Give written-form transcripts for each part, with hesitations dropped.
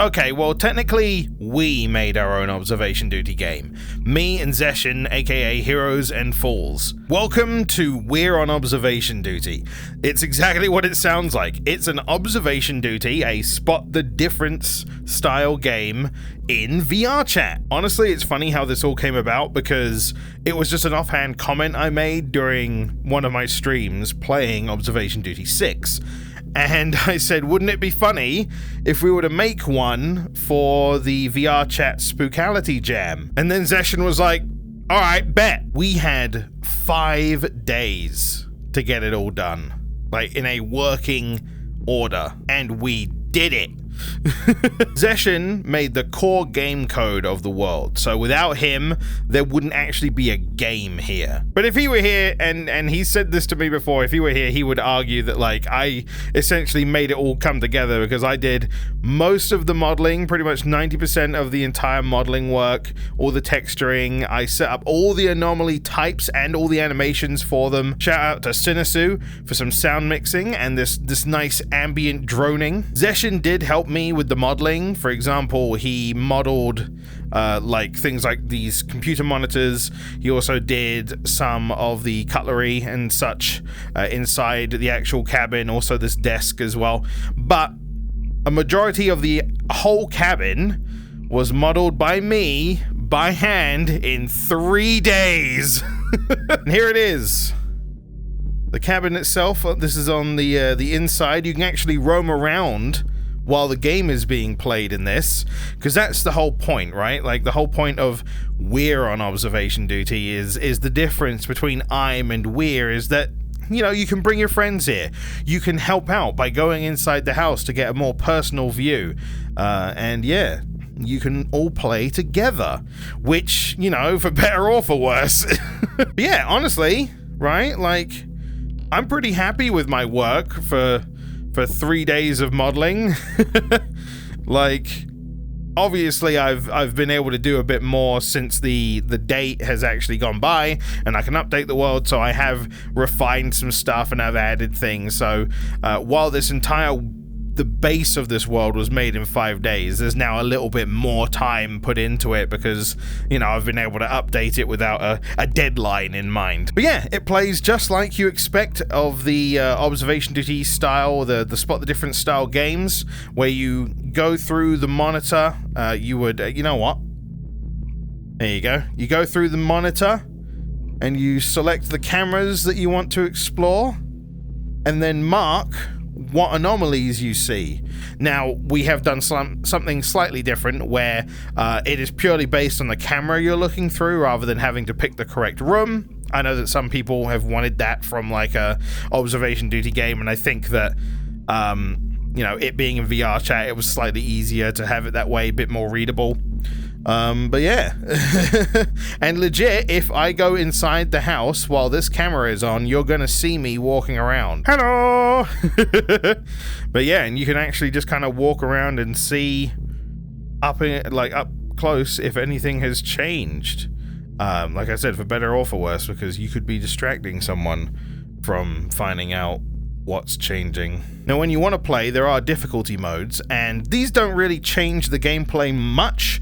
Okay, well, technically, we made our own observation duty game. Me and Zeshin, aka Heroes and Fools. Welcome to We're on Observation Duty. It's exactly what it sounds like. It's an observation duty, a spot the difference style game in VRChat. Honestly, it's funny how this all came about because it was just an offhand comment I made during one of my streams playing Observation Duty 6. And I said, wouldn't it be funny if we were to make one for the VRChat Spookality Jam? And then Zeshin was like, all right, bet. We had 5 days to get it all done, like in a working order, and we did it. Zeshin made the core game code of the world, so without him there wouldn't actually be a game here. But if he were here, and he said this to me before, if he were here he would argue that like I essentially made it all come together because I did most of the modeling, pretty much 90% of the entire modeling work, all the texturing. I set up all the anomaly types and all the animations for them. Shout out to Sinasu for some sound mixing and this nice ambient droning. Zeshin did help me with the modeling. For example, he modeled like things like these computer monitors. He also did some of the cutlery and such inside the actual cabin, also this desk as well. But a majority of the whole cabin was modeled by me by hand in 3 days. And here it is. The cabin itself, this is on the inside. You can actually roam around while the game is being played in this, because that's the whole point, right? Like the whole point of We're on Observation Duty is the difference between I'm and We're is that, you know, you can bring your friends here. You can help out by going inside the house to get a more personal view. And yeah, you can all play together, which, you know, for better or for worse. Yeah, honestly, right? Like, I'm pretty happy with my work for 3 days of modeling. Like, obviously I've been able to do a bit more since the date has actually gone by, and I can update the world, so I have refined some stuff and I've added things. So while the base of this world was made in 5 days, there's now a little bit more time put into it because, you know, I've been able to update it without a deadline in mind. But yeah, it plays just like you expect of the observation duty style, the spot the difference style games, where you go through the monitor. You would, you know what? There you go. You go through the monitor and you select the cameras that you want to explore and then mark what anomalies you see. Now, we have done something slightly different where it is purely based on the camera you're looking through rather than having to pick the correct room. I know that some people have wanted that from like a observation duty game, and I think that you know, it being in VRChat, it was slightly easier to have it that way, a bit more readable. But yeah. And legit, if I go inside the house while this camera is on, you're gonna see me walking around. Hello! But yeah, and you can actually just kind of walk around and see up close if anything has changed. Like I said, for better or for worse, because you could be distracting someone from finding out what's changing. Now, when you want to play, there are difficulty modes, and these don't really change the gameplay much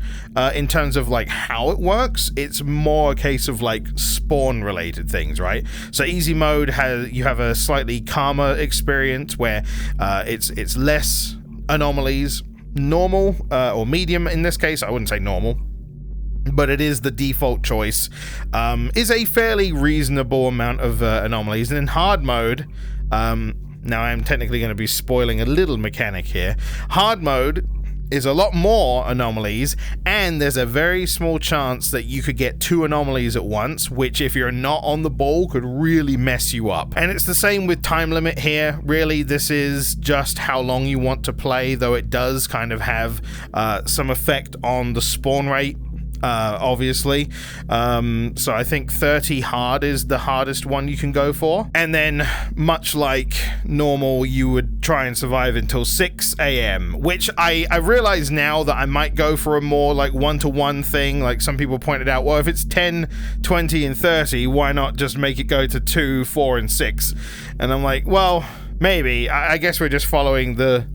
in terms of like how it works. It's more a case of like spawn related things, right? So easy mode you have a slightly calmer experience where it's less anomalies. Normal or medium in this case, I wouldn't say normal, but it is the default choice, is a fairly reasonable amount of anomalies. And in hard mode, now I'm technically going to be spoiling a little mechanic here. Hard mode is a lot more anomalies, and there's a very small chance that you could get 2 anomalies at once, which if you're not on the ball could really mess you up. And it's the same with time limit here. Really, this is just how long you want to play, though it does kind of have some effect on the spawn rate. Obviously. So I think 30 hard is the hardest one you can go for. And then, much like normal, you would try and survive until 6 a.m., which I realize now that I might go for a more like one-to-one thing. Like some people pointed out, well, if it's 10, 20, and 30, why not just make it go to 2, 4, and 6? And I'm like, well, maybe. I guess we're just following the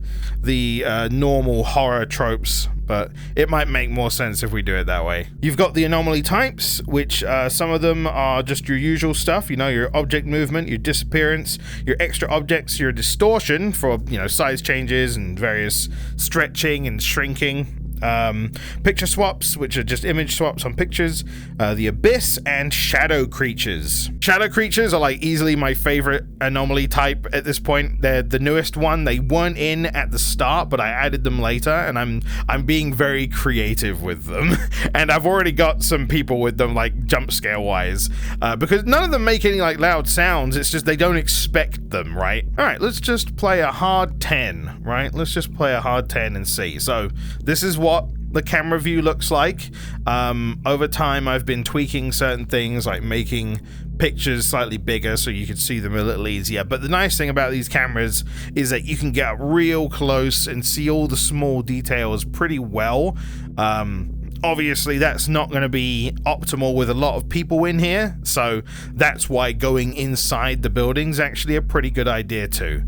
the normal horror tropes, but it might make more sense if we do it that way. You've got the anomaly types, which some of them are just your usual stuff, you know, your object movement, your disappearance, your extra objects, your distortion for, you know, size changes and various stretching and shrinking. Picture swaps, which are just image swaps on pictures, the abyss, and shadow creatures. Shadow creatures are like easily my favorite anomaly type at this point. They're the newest one. They weren't in at the start, but I added them later, and I'm being very creative with them. And I've already got some people with them, like jump scare wise, because none of them make any like loud sounds. It's just they don't expect them, right? All right, let's just play a hard 10, right? Let's just play a hard 10 and see. So this is what the camera view looks like. Over time, I've been tweaking certain things, like making pictures slightly bigger so you can see them a little easier. But the nice thing about these cameras is that you can get up real close and see all the small details pretty well. Obviously, that's not going to be optimal with a lot of people in here, so that's why going inside the building's actually a pretty good idea too.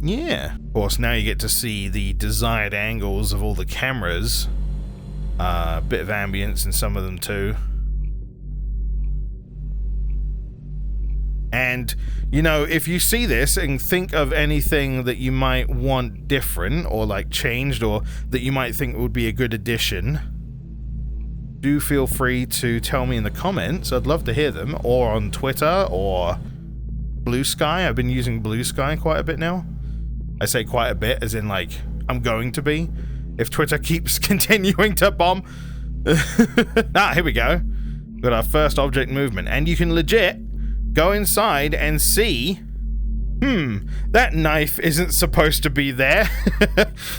Yeah. Of course, now you get to see the desired angles of all the cameras. A bit of ambience in some of them too. And, you know, if you see this and think of anything that you might want different or like changed or that you might think would be a good addition, do feel free to tell me in the comments. I'd love to hear them, or on Twitter or Blue Sky. I've been using Blue Sky quite a bit now. I say quite a bit as in like I'm going to be if Twitter keeps continuing to bomb. Here we go. Got our first object movement, and you can legit go inside and see that knife isn't supposed to be there.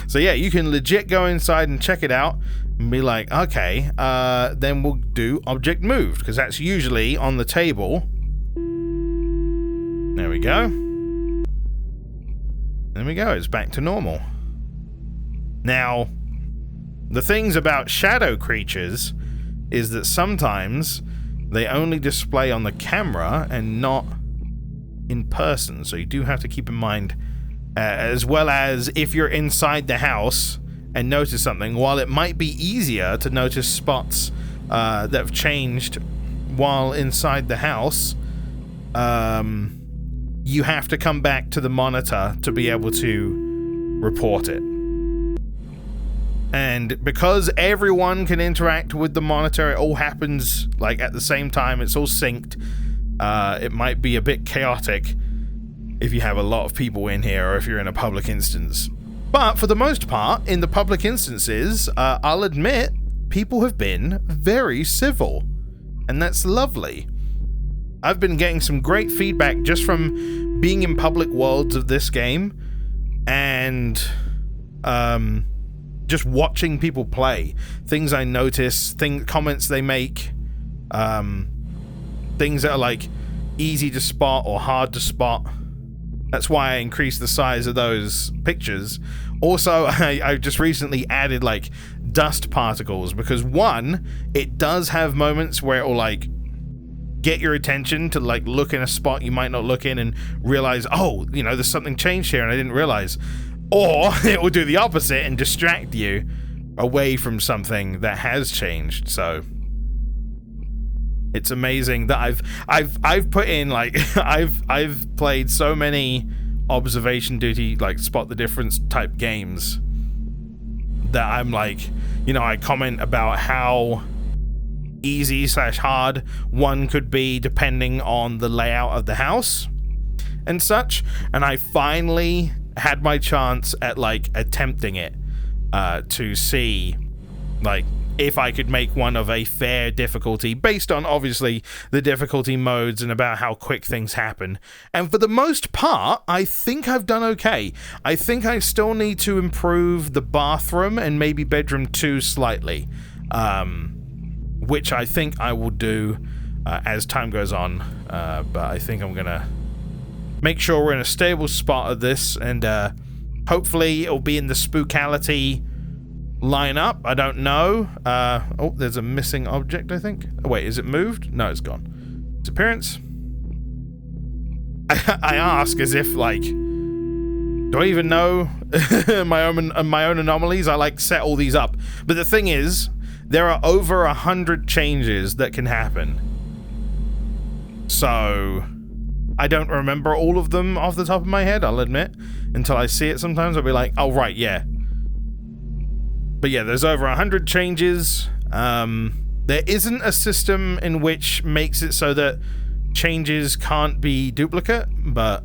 So yeah, you can legit go inside and check it out and be like, okay, then we'll do object moved, because that's usually on the table. There we go. There we go, it's back to normal. Now, the things about shadow creatures is that sometimes they only display on the camera and not in person, so you do have to keep in mind, as well as if you're inside the house and notice something, while it might be easier to notice spots that have changed while inside the house, you have to come back to the monitor to be able to report it. And because everyone can interact with the monitor, it all happens like at the same time, it's all synced. It might be a bit chaotic if you have a lot of people in here or if you're in a public instance. But for the most part, in the public instances, I'll admit, people have been very civil. And that's lovely. I've been getting some great feedback just from being in public worlds of this game and just watching people play. Things I notice, comments they make, things that are like easy to spot or hard to spot. That's why I increased the size of those pictures. Also, I just recently added like dust particles because one, it does have moments where it will like get your attention to like look in a spot you might not look in and realize, oh, you know, there's something changed here and I didn't realize. Or it will do the opposite and distract you away from something that has changed. So it's amazing that I've put in like I've played so many observation duty like spot the difference type games that I'm like, you know, I comment about how easy / hard one could be depending on the layout of the house and such, and I finally had my chance at like attempting it to see like if I could make one of a fair difficulty based on obviously the difficulty modes and about how quick things happen. And for the most part, I think I've done okay. I think I still need to improve the bathroom and maybe bedroom 2 slightly, which I think I will do as time goes on. But I think I'm gonna make sure we're in a stable spot of this, and hopefully it'll be in the spookality lineup. I don't know. Oh, there's a missing object, I think. Oh, wait, is it moved? No, it's gone. Disappearance. I ask as if, like, Do I even know my own anomalies? I like set all these up. But the thing is, there are over 100 changes that can happen. So I don't remember all of them off the top of my head, I'll admit. Until I see it sometimes, I'll be like, oh right, yeah. But yeah, there's over 100 changes. There isn't a system in which makes it so that changes can't be duplicate, but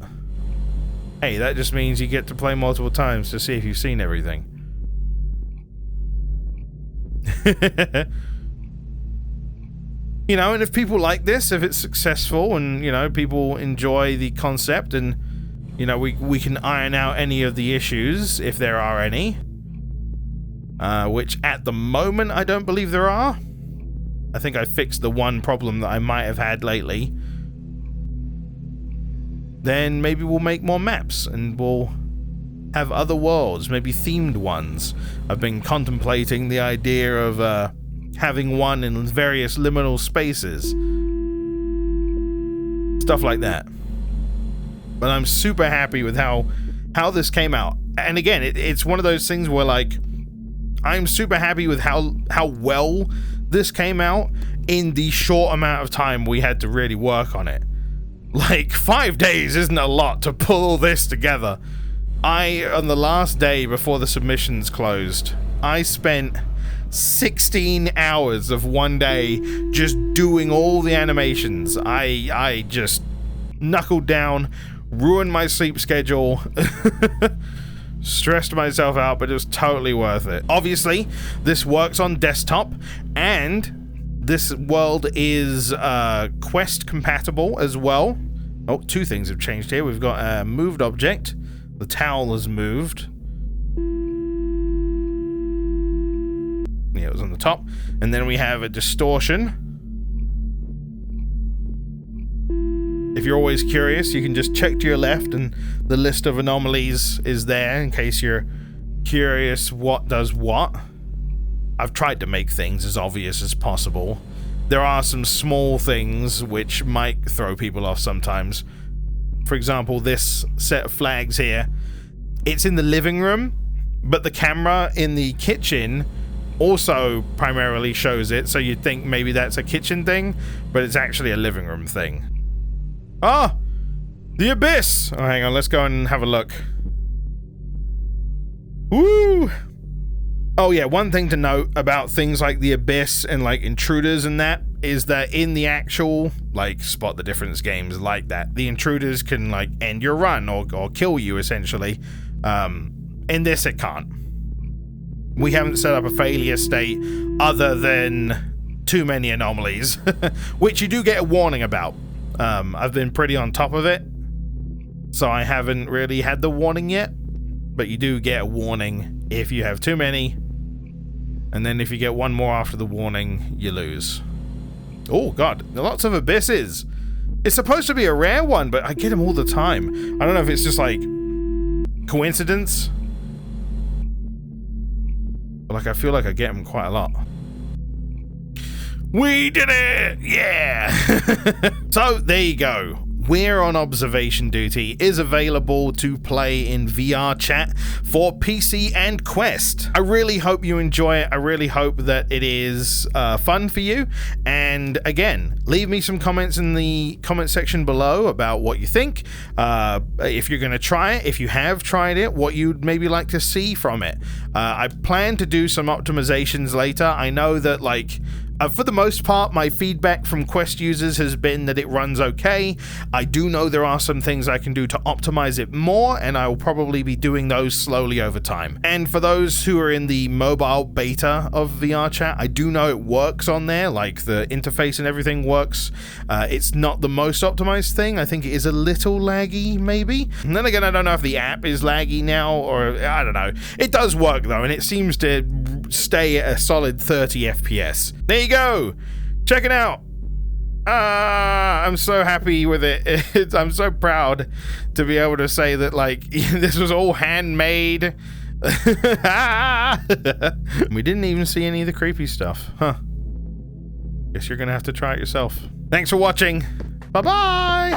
hey, that just means you get to play multiple times to see if you've seen everything. You know, and if people like this, if it's successful and, you know, people enjoy the concept and, you know, we can iron out any of the issues, if there are any. Which at the moment, I don't believe there are. I think I fixed the one problem that I might have had lately. Then maybe we'll make more maps and we'll have other worlds, maybe themed ones. I've been contemplating the idea of having one in various liminal spaces. Stuff like that. But I'm super happy with how this came out. And again, it's one of those things where, like, I'm super happy with how well this came out in the short amount of time we had to really work on it. Like, 5 days isn't a lot to pull all this together. On the last day before the submissions closed, I spent 16 hours of one day just doing all the animations. I just knuckled down, ruined my sleep schedule, stressed myself out, but it was totally worth it. Obviously, this works on desktop, and this world is Quest compatible as well. Oh, two things have changed here. We've got a moved object. The towel is moved. Yeah, it was on the top. And then we have a distortion. If you're always curious, you can just check to your left and the list of anomalies is there in case you're curious what does what. I've tried to make things as obvious as possible. There are some small things which might throw people off sometimes. For example, this set of flags here, it's in the living room, but the camera in the kitchen also primarily shows it, so you'd think maybe that's a kitchen thing, but it's actually a living room thing. Ah! The Abyss! Oh, hang on, let's go and have a look. Woo! Oh yeah, one thing to note about things like the Abyss and like intruders and that is that in the actual like spot the difference games like that, the intruders can like end your run or kill you essentially. In this it can't. We haven't set up a failure state other than too many anomalies, which you do get a warning about. I've been pretty on top of it, so I haven't really had the warning yet, but you do get a warning if you have too many. And then if you get one more after the warning, you lose. Oh god, lots of abysses. It's supposed to be a rare one, but I get them all the time. I don't know if it's just like coincidence. But like I feel like I get them quite a lot. We did it! Yeah! So there you go. We're on Observation Duty is available to play in VRChat for PC and Quest. I really hope you enjoy it. I really hope that it is fun for you. And again, leave me some comments in the comment section below about what you think. If you're going to try it, if you have tried it, what you'd maybe like to see from it. I plan to do some optimizations later. I know that like for the most part, my feedback from Quest users has been that it runs okay. I do know there are some things I can do to optimize it more, and I will probably be doing those slowly over time. And for those who are in the mobile beta of VRChat, I do know it works on there, like the interface and everything works. It's not the most optimized thing. I think it is a little laggy, maybe. And then again, I don't know if the app is laggy now, or I don't know. It does work though, and it seems to stay at a solid 30 FPS. There you go. Check it out. I'm so happy with it. I'm so proud to be able to say that like this was all handmade. We didn't even see any of the creepy stuff. Huh. Guess you're gonna have to try it yourself. Thanks for watching. Bye-bye.